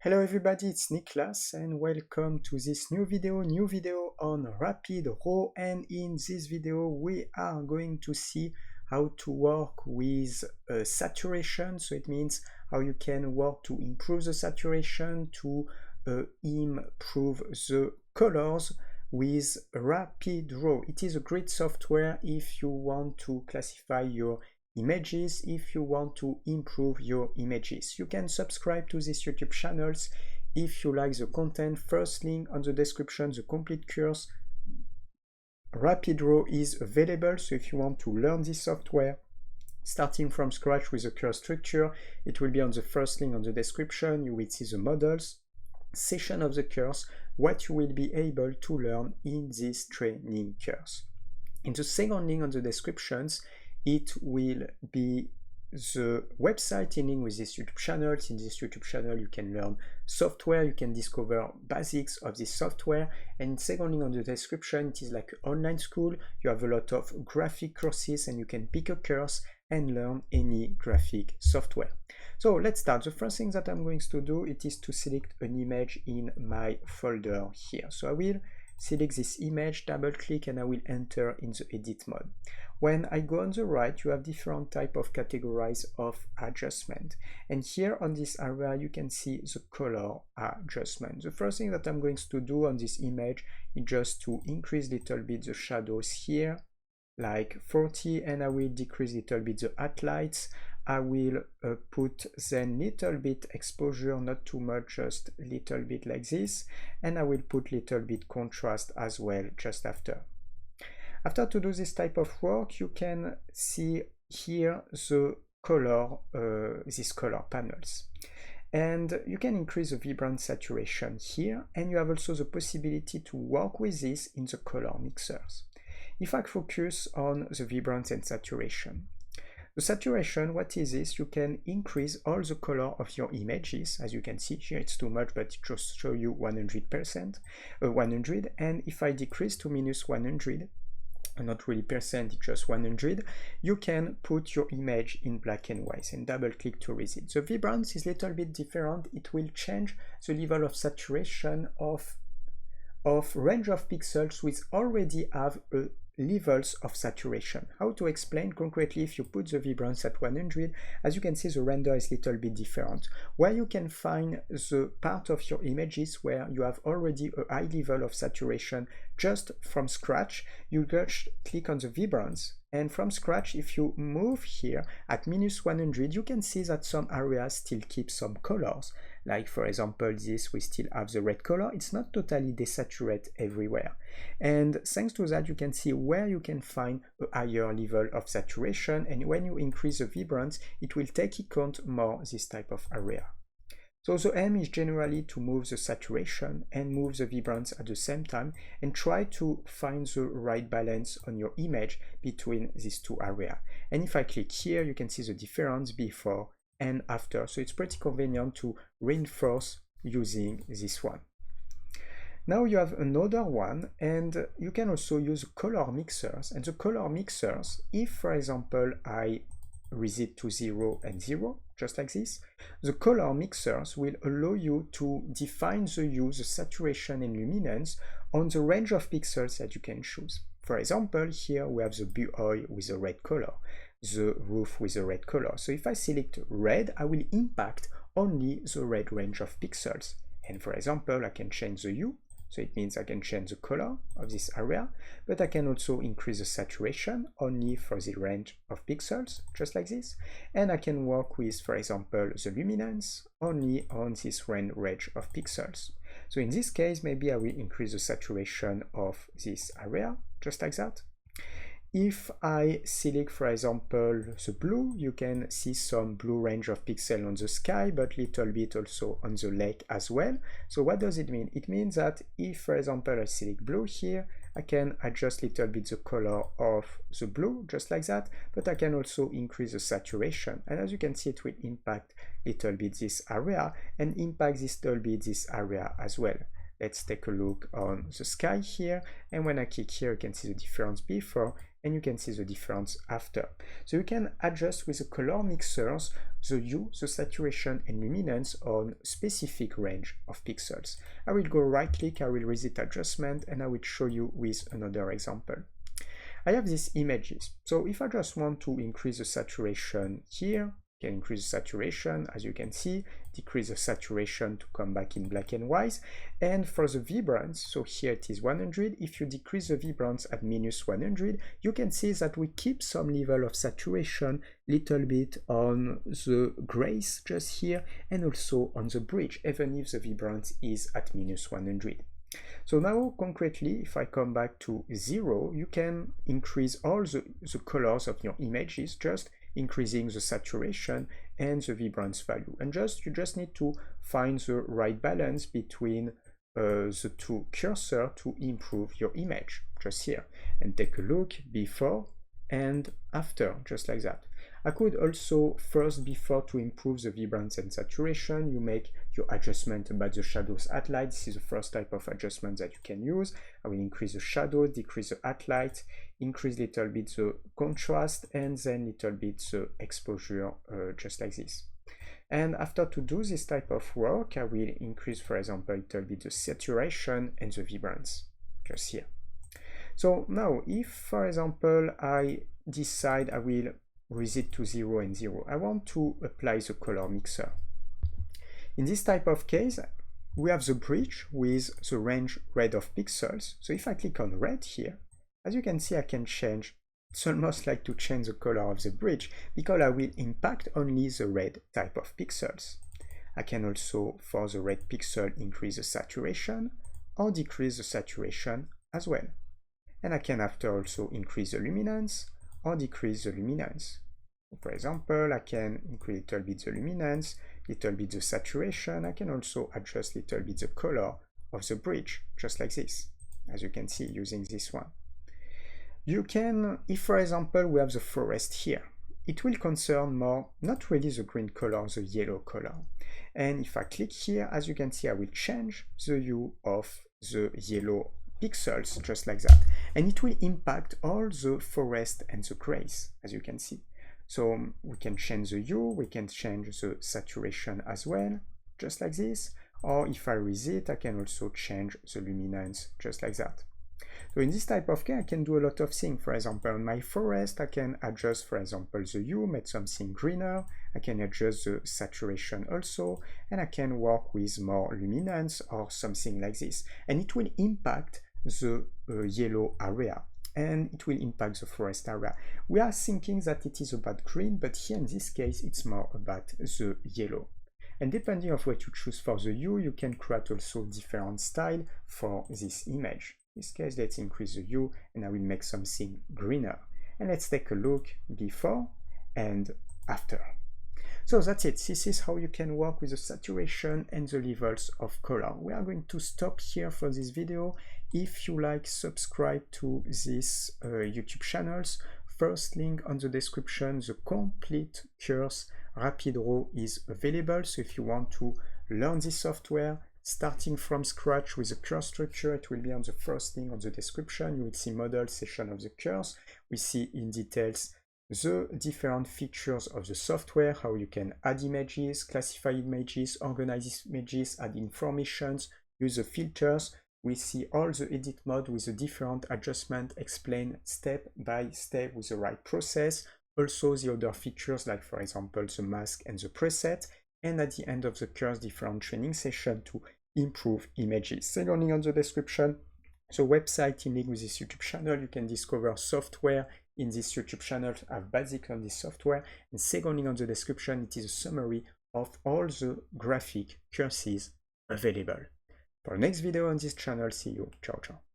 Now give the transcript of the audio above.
Hello everybody, it's Niklas and welcome to this new video on RapidRaw, and in this video we are going to see how to work with saturation. So it means how you can work to improve the saturation, to improve the colors with RapidRaw. It is a great software if you want to classify your images, if you want to improve your images. You can subscribe to this YouTube channels if you like the content. First link on the description, the complete course. RapidRaw is available, so if you want to learn this software starting from scratch with the course structure, it will be on the first link on the description. You will see the models session of the course, what you will be able to learn in this training course. In the second link on the descriptions, it will be the website in link with this YouTube channel. In this YouTube channel you can learn software, you can discover basics of this software, and second link on the description, it is like an online school. You have a lot of graphic courses and you can pick a course and learn any graphic software. So let's start. The first thing that I'm going to do, it is to select an image in my folder here. So I will select this image, double click, and I will enter in the edit mode. When I go on the right, you have different type of categories of adjustment, and here on this area you can see the color adjustment. The first thing that I'm going to do on this image is just to increase a little bit the shadows here, like 40, and I will decrease a little bit the highlights. I will put then little bit exposure, not too much, just a little bit like this, and I will put little bit contrast as well just after. After to do this type of work, you can see here the color, these color panels. And you can increase the vibrance saturation here, and you have also the possibility to work with this in the color mixers. If I focus on the vibrance and saturation, the saturation, what is this? You can increase all the color of your images. As you can see here, it's too much, but it just show you 100%, 100. And if I decrease to minus 100, not really percent, it's just 100, you can put your image in black and white and double click to read it. The vibrance is a little bit different. It will change the level of saturation of range of pixels which already have a levels of saturation. How to explain concretely? If you put the vibrance at 100, as you can see, the render is a little bit different. Where you can find the part of your images where you have already a high level of saturation just from scratch, you just click on the vibrance, and from scratch, if you move here at minus 100, you can see that some areas still keep some colors. Like for example this, we still have the red color. It's not totally desaturated everywhere, and thanks to that you can see where you can find a higher level of saturation, and when you increase the vibrance it will take account more this type of area. So the aim is generally to move the saturation and move the vibrance at the same time, and try to find the right balance on your image between these two areas. And if I click here, you can see the difference before and after. So it's pretty convenient to reinforce using this one. Now you have another one, and you can also use color mixers. And the color mixers, if for example I reset to 0 and 0, just like this, the color mixers will allow you to define the hue, the saturation and luminance on the range of pixels that you can choose. For example, here we have the buoy with a red color, the roof with a red color. So if I select red, I will impact only the red range of pixels. And for example, I can change the hue. So it means I can change the color of this area, but I can also increase the saturation only for the range of pixels, just like this. And I can work with, for example, the luminance only on this range of pixels. So in this case, maybe I will increase the saturation of this area, just like that. If I select, for example, the blue, you can see some blue range of pixel on the sky, but little bit also on the lake as well. So what does it mean? It means that if, for example, I select blue here, I can adjust little bit the color of the blue, just like that, but I can also increase the saturation. And as you can see, it will impact little bit this area and impact this little bit this area as well. Let's take a look on the sky here, and when I click here, you can see the difference before, and you can see the difference after. So you can adjust with the color mixers the hue, the saturation, and luminance on specific range of pixels. I will go right click, I will reset adjustment, and I will show you with another example. I have these images. So if I just want to increase the saturation here, I can increase the saturation, as you can see, decrease the saturation to come back in black and white. And for the vibrance, so here it is 100. If you decrease the vibrance at -100, you can see that we keep some level of saturation, little bit on the grays just here, and also on the bridge, even if the vibrance is at -100. So now concretely, if I come back to 0, you can increase all the colors of your images, just increasing the saturation and the vibrance value. And you just need to find the right balance between the two cursors to improve your image, just here. And take a look before and after, just like that. I could also first, before, to improve the vibrance and saturation, you make your adjustment about the shadows at light. This is the first type of adjustment that you can use. I will increase the shadow, decrease the at light, increase little bit the contrast, and then little bit the exposure, just like this. And after to do this type of work, I will increase, for example, a little bit the saturation and the vibrance, just here. So now, if, for example, I decide I will reset to 0 and 0, I want to apply the color mixer. In this type of case, we have the bridge with the range red of pixels. So if I click on red here, as you can see, I can change. It's almost like to change the color of the bridge, because I will impact only the red type of pixels. I can also, for the red pixel, increase the saturation or decrease the saturation as well. And I can after also increase the luminance or decrease the luminance. For example, I can increase a little bit the luminance, little bit the saturation. I can also adjust little bit the color of the bridge, just like this, as you can see using this one. You can, if for example we have the forest here, it will concern more, not really the green color, the yellow color. And if I click here, as you can see, I will change the hue of the yellow pixels, just like that. And it will impact all the forest and the grays, as you can see. So we can change the hue, we can change the saturation as well, just like this. Or if I reset, I can also change the luminance, just like that. So in this type of case, I can do a lot of things. For example, on my forest, I can adjust, for example, the hue, make something greener. I can adjust the saturation also, and I can work with more luminance or something like this. And it will impact the yellow area, and it will impact the forest area. We are thinking that it is about green, but here in this case, it's more about the yellow. And depending on what you choose for the hue, you can create also different style for this image. In this case, let's increase the hue, and I will make something greener. And let's take a look before and after. So that's it. This is how you can work with the saturation and the levels of color. We are going to stop here for this video. If you like, subscribe to this YouTube channels. First link on the description, the complete course RapidRaw is available. So if you want to learn this software, starting from scratch with the course structure, it will be on the first link on the description. You will see model section of the course. We see in details the different features of the software, how you can add images, classify images, organize images, add informations, use the filters. We see all the edit mode with the different adjustment explained step by step with the right process. Also the other features like, for example, the mask and the preset. And at the end of the course, different training session to improve images. Second link on the description, the website in link with this YouTube channel. You can discover software in this YouTube channel, have basic on this software. And second link on the description, it is a summary of all the graphic courses available. For the next video on this channel, see you. Ciao, ciao.